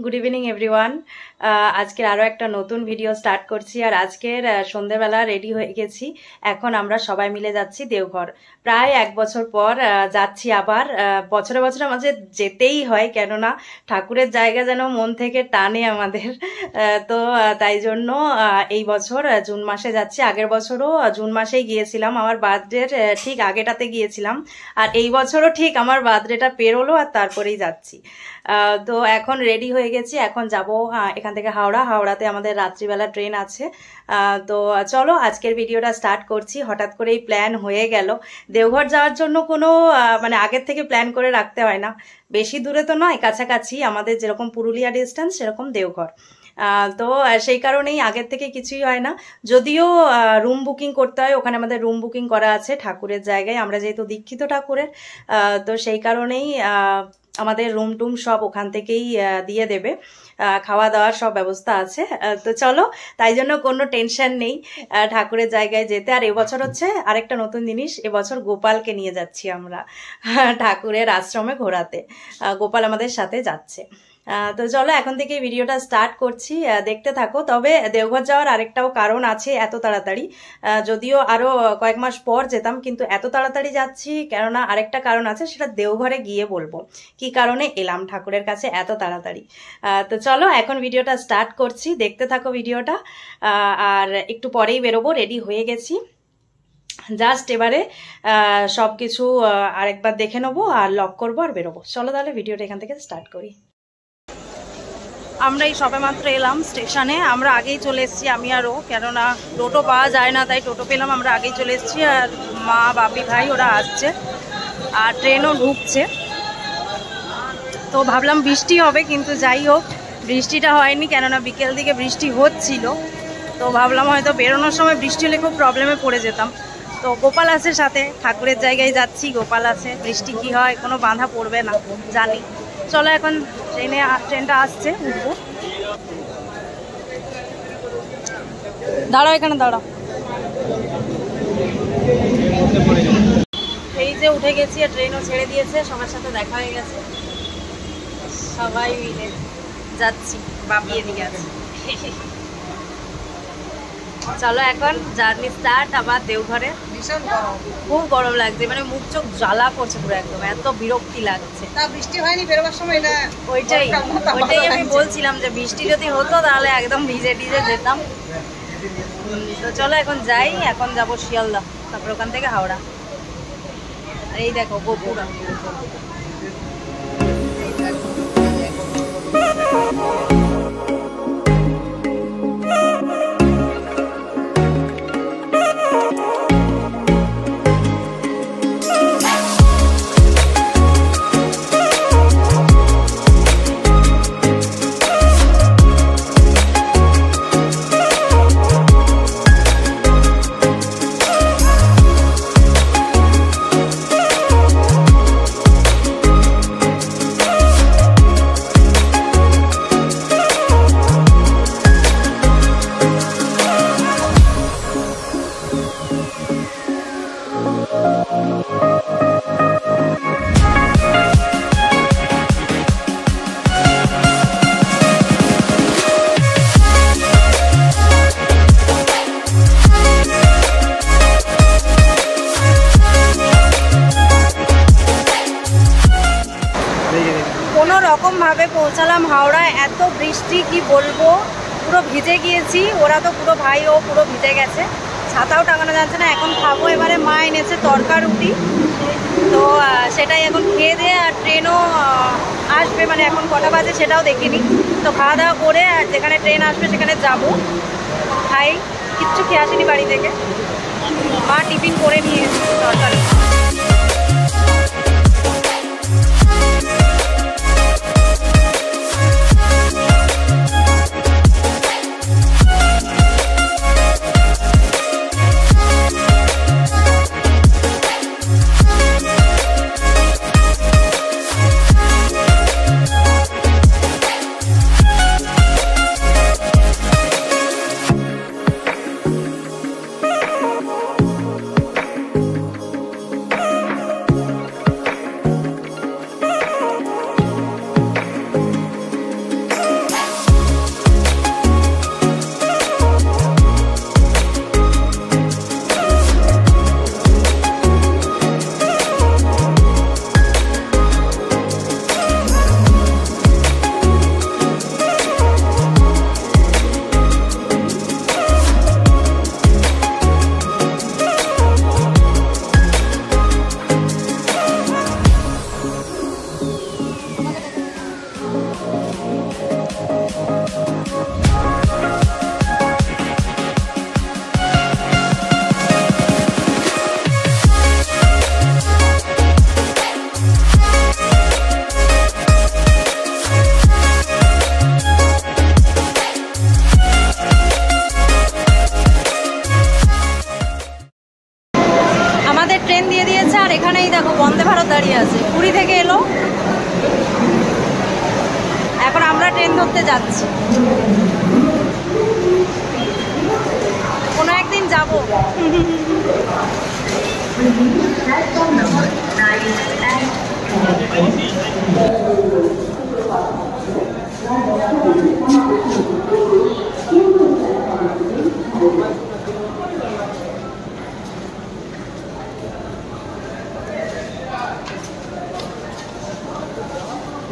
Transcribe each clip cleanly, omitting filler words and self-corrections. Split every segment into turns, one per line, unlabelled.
Good evening everyone. আজকের আরও একটা নতুন ভিডিও স্টার্ট করছি। আর আজকের সন্ধ্যেবেলা রেডি হয়ে গেছি। এখন আমরা সবাই মিলে যাচ্ছি দেওঘর। প্রায় 1 বছর পর যাচ্ছি আবার। বছরে বছরে আমাদের যেতেই হয়, কেননা ঠাকুরের জায়গা যেন মন থেকে টানে আমাদের। তো তাই জন্য এই বছর জুন মাসে যাচ্ছি। আগের বছরও জুন মাসেই গিয়েছিলাম, আমার বার্থডের ঠিক আগেটাতে গিয়েছিলাম। আর এই বছরও ঠিক আমার বার্থডেটা পেরোলো আর তারপরেই যাচ্ছি। তো এখন রেডি হয়ে গেছি, এখন যাব এখান থেকে হাওড়াতে আমাদের রাত্রিবেলা ট্রেন আছে। তো চলো আজকের ভিডিওটা স্টার্ট করছি। হঠাৎ করেই প্ল্যান হয়ে গেল। দেওঘর যাওয়ার জন্য কোনো মানে আগের থেকে প্ল্যান করে রাখতে হয় না, বেশি দূরে তো নয়, কাছাকাছি আমাদের যেরকম পুরুলিয়া ডিস্টেন্স সেরকম দেওঘর। তো সেই কারণেই আগের থেকে কিছুই হয় না। যদিও রুম বুকিং করতে হয়, ওখানে আমাদের রুম বুকিং করা আছে ঠাকুরের জায়গায়, আমরা যেহেতু দীক্ষিত ঠাকুরের, তো সেই কারণেই আমাদের রুম টুম সব ওখান থেকেই দিয়ে দেবে, খাওয়া দাওয়ার সব ব্যবস্থা আছে। তো চলো, তাই জন্য কোনো টেনশন নেই ঠাকুরের জায়গায় যেতে। আর এবছর হচ্ছে আরেকটা নতুন জিনিস, এবছর গোপালকে নিয়ে যাচ্ছি আমরা ঠাকুরের আশ্রমে ঘোরাতে। গোপাল আমাদের সাথে যাচ্ছে। তো চলো এখন থেকে ভিডিওটা স্টার্ট করছি, দেখতে থাকো। তবে দেওঘর যাওয়ার আরেকটাও কারণ আছে এত তাড়াতাড়ি, যদিও আরো কয়েক মাস পর যেতাম, কিন্তু এত তাড়াতাড়ি যাচ্ছি কেননা আরেকটা কারণ আছে, সেটা দেওঘরে গিয়ে বলবো কি কারণে এলাম ঠাকুরের কাছে এত তাড়াতাড়ি। তো চলো এখন ভিডিওটা স্টার্ট করছি, দেখতে থাকো ভিডিওটা। আর একটু পরেই বেরোবো, রেডি হয়ে গেছি। জাস্ট এবারে সব কিছু আরেকবার দেখে নেবো আর লক করবো আর বেরোবো। চলো তাহলে ভিডিওটা এখান থেকে স্টার্ট করি। আমরা এই সবে মাত্র এলাম স্টেশনে, আমরা আগেই চলে এসেছি আমি আর ও, কেননা টোটো পাওয়া যায় না তাই টোটো পেলাম, আমরা আগেই চলে এসেছি। আর মা বাপি ভাই ওরা আসছে আর ট্রেনও ঢুকছে। তো ভাবলাম বৃষ্টি হবে, কিন্তু যাই হোক বৃষ্টিটা হয়নি, কেননা বিকেল দিকে বৃষ্টি হচ্ছিল। তো ভাবলাম হয়তো বেরোনোর সময় বৃষ্টি হলে খুব প্রবলেমে পড়ে যেতাম। তো গোপাল আছে সাথে, ঠাকুরের জায়গায় যাচ্ছি, গোপাল আছে, বৃষ্টি কি হয় কোনো বাধা পড়বে না জানি। চলো এখন ট্রেনটা আসছে, উঠবো। দাঁড়াও, এখানে দাঁড়াও। এই যে উঠে গেছি আর ট্রেনও ছেড়ে দিয়েছে, সবার সাথে দেখা হয়ে গেছে, সবাই মিলে যাচ্ছি। বাপি এদিকে আছে। চলো এখন জার্নি স্টার্ট আবার দেওঘরে। ভীষণ গরম, খুব গরম লাগছে, মানে মুখ চোখ জ্বালা করছে পুরো, একদম এত বিরক্তি লাগছে। বৃষ্টি হয়নি বেরোবার সময়, ওইটাই আমি বলছিলাম যে বৃষ্টি যদি হতো তাহলে একদম ভিজে টিজে যেতাম। তো চলো এখন যাই, এখন যাবো শিয়ালদা, তারপর ওখান থেকে হাওড়া। আর এই দেখো গোপুরা। কোনো রকম ভাবে পৌঁছালাম হাওড়ায়, এত বৃষ্টি কি বলবো, পুরো ভিজে গিয়েছি। ওরা তো পুরো ভাই ও পুরো ভিজে গেছে, ছাতাও টাঙানো যাচ্ছে না। এখন খাবো, এবারে মা এনেছে তরকা রুটি, তো সেটাই এখন খেয়ে দিয়ে, আর ট্রেনও আসবে, মানে এখন কটা বাজে সেটাও দেখিনি। তো খাওয়া দাওয়া করে যেখানে ট্রেন আসবে সেখানে যাব। ভাই কিচ্ছু খেয়ে আসেনি বাড়ি থেকে, মা টিফিন করে নিয়ে এসেছে তরকারি। ট্রেন ধরতে যাচ্ছি, কোনো একদিন যাব।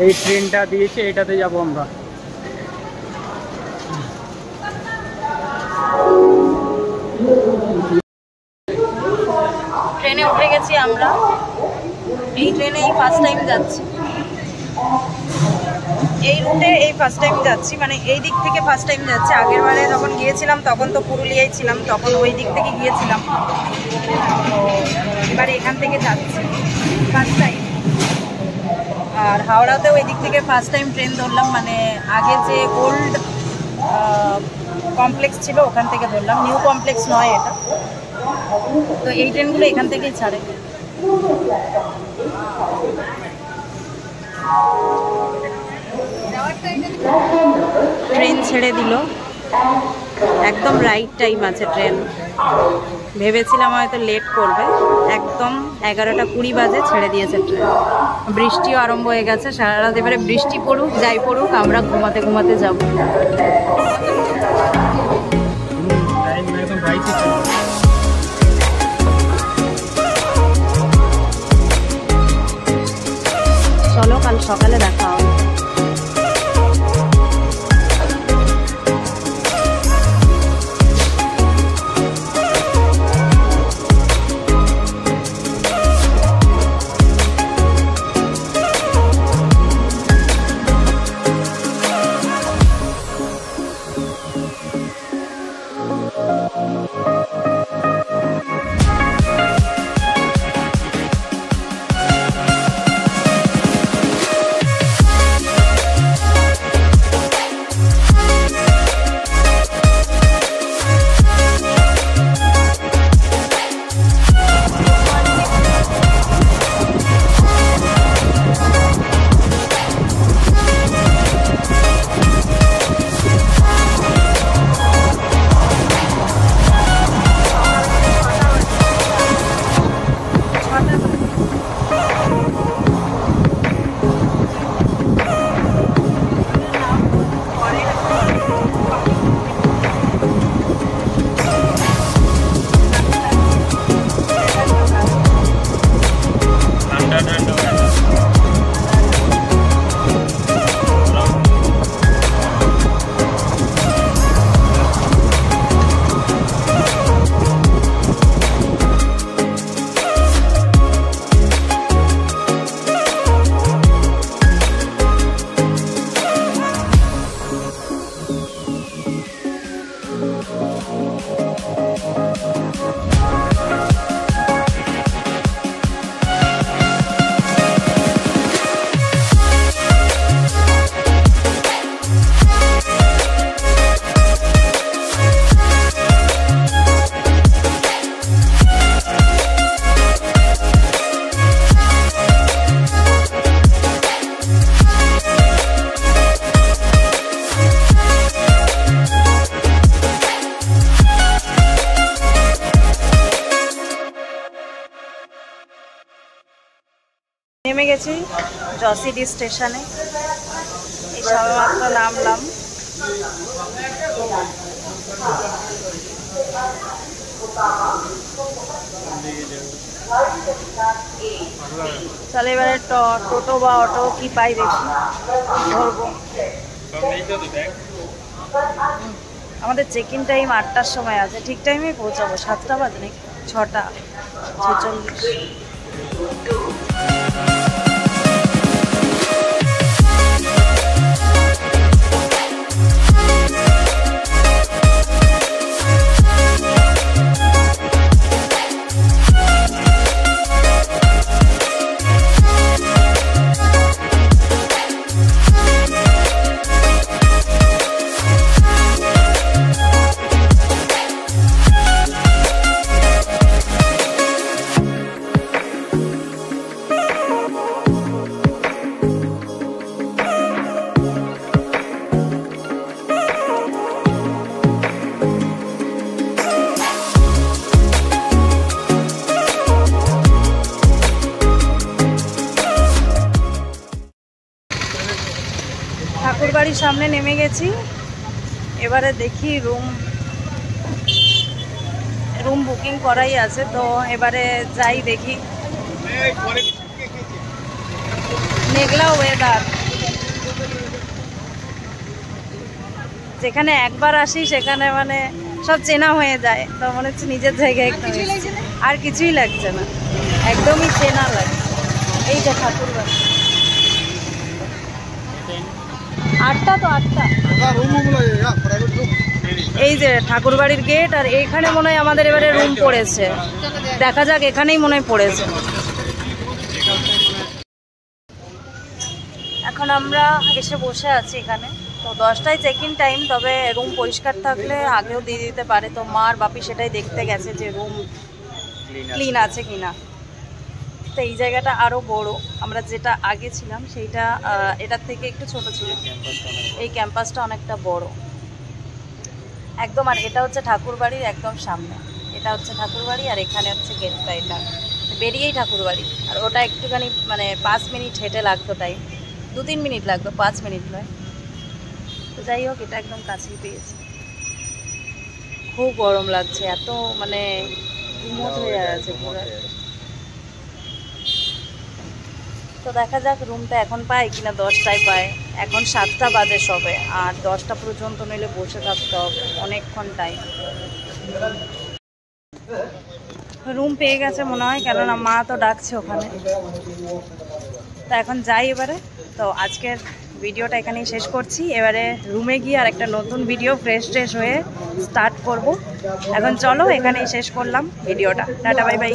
এই ট্রেনটা দিয়েছে, এটাতে যাব আমরা।
ট্রেনে উঠে গেছি আমরা, এই ট্রেনে এই ফার্স্ট টাইম যাচ্ছি, এই রুটে এই ফার্স্ট টাইম যাচ্ছি, মানে এই দিক থেকে ফার্স্ট টাইম যাচ্ছি। আগের বারে যখন গিয়েছিলাম তখন তো পুরুলিয়ায় ছিলাম, তখন ওই দিক থেকে গিয়েছিলাম, তো এবারে এখান থেকে যাচ্ছি ফার্স্ট টাইম। আর হাওড়াতেও ওই দিক থেকে ফার্স্ট টাইম ট্রেন ধরলাম, মানে আগে যে ওল্ড কমপ্লেক্স ছিল ওখান থেকে ধরলাম, নিউ কমপ্লেক্স নয় এটা। তো এই ট্রেনগুলো এখান থেকেই ছাড়ে। ট্রেন ছেড়ে দিল, একদম রাইট টাইম আছে ট্রেন। ভেবেছিলাম হয়তো লেট করবে, একদম 11টা 20 বাজে ছেড়ে দিয়েছে ট্রেন। বৃষ্টিও আরম্ভ হয়ে গেছে, সারা রাত এবারে বৃষ্টি পড়ুক যাই পড়ুক আমরা ঘুমাতে ঘুমাতে যাব। চলো কাল সকালে দেখা হবে। নেমে গেছি জসিডি স্টেশনে, এই সবেমাত্র নামলাম। চলে এবারে টোটো বা অটো কি পাই দেখি ধরবো। আমাদের চেক ইন টাইম 8টার সময় আছে, ঠিক টাইমে পৌঁছাবো। 7টা বাজে নাকি 6টা 46। ঠাকুরবাড়ির সামনে নেমে গেছি। এবারে দেখি রুম বুকিং করাই আছে, তো এবারে যাই দেখি। মেঘলা ওয়েদার, যেখানে একবার আসি সেখানে মানে সব চেনা হয়ে যায়, তো মনে হচ্ছে নিজের জায়গায় একটু আর কিছুই লাগছে না, একদমই চেনা লাগছে। এই যে ঠাকুরবাড়ি, 8টা তো 8টা। এই যে ঠাকুরবাড়ির গেট, আর এইখানে মনে হয় আমাদের এবারে রুম পড়েছে, দেখা যাক, এখানেই মনে হয় পড়েছে। এখন আমরা এসে বসে আছি এখানে, তো 10টায় চেক ইন টাইম, তবে রুম পরিষ্কার থাকলে আগেও দিয়ে দিতে পারে, তো মা আর বাপি সেটাই দেখতে গেছে যে রুম ক্লিন আছে কিনা। তো এই জায়গাটা আরও বড়, আমরা যেটা আগে ছিলাম সেইটা এটার থেকে একটু ছোট ছিল, এই ক্যাম্পাসটা অনেকটা বড় একদম। আর এটা হচ্ছে ঠাকুরবাড়ির একদম সামনে, এটা হচ্ছে ঠাকুরবাড়ি, আর এখানে হচ্ছে গেটটা, এটা বেরিয়েই ঠাকুরবাড়ি। আর ওটা একটুখানি মানে 5 মিনিট হেঁটে লাগতো, টাইম 2-3 মিনিট লাগতো, 5 মিনিট নয়। তো যাই হোক, এটা একদম কাছেই পেয়েছি। খুব গরম লাগছে, এত মানে উমট হয়ে আছে পুরো। তো দেখা যাক রুমটা এখন পাই কিনা, 10টায় পায়, এখন 7টা বাজে সবে, আর 10টা পর্যন্ত নইলে বসে থাকতে হবে অনেকক্ষণ টাইম। রুম পেয়ে গেছে মনে হয়, কেননা মা তো ডাকছে ওখানে। তো এখন যাই এবারে। তো আজকের ভিডিওটা এখানেই শেষ করছি, এবারে রুমে গিয়ে আর একটা নতুন ভিডিও ফ্রেশ হয়ে স্টার্ট করব। এখন চলো, এখানেই শেষ করলাম ভিডিওটা। Tata, bye bye.